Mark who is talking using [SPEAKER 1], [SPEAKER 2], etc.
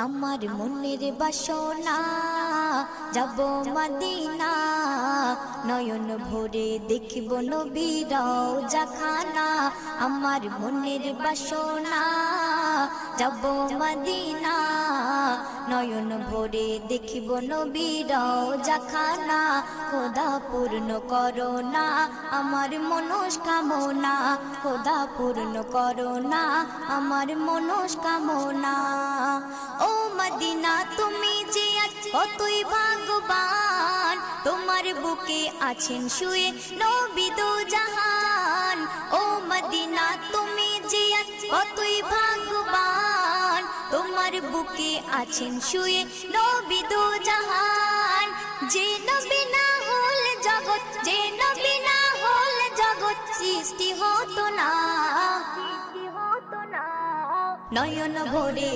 [SPEAKER 1] আমার মনের বাসনা যাব মদিনা, নয়ন ভরে দেখব নবীর রওজা খানা। আমার মনের বাসনা যাব মদিনা, নয়ন ভরে দেখব নবীর রওজা খানা। খোদা পূর্ণ করো না আমার মনস্কামনা, খোদা পূর্ণ করো না আমার মনস্কামনা। ও মদিনা তুমি যে কতই ভাগ্যবান, তোমার বুকে আছেন শুয়ে নবী দো জাহান। ও মদিনা তুমি যে কতই ভাগ্যবান, তোমার বুকে আছেন শুয়ে নবী দো জাহান। যে নবী না হল জগৎ, যে নবী না হল জগৎ সৃষ্টি হতো না, নয়ন ভরে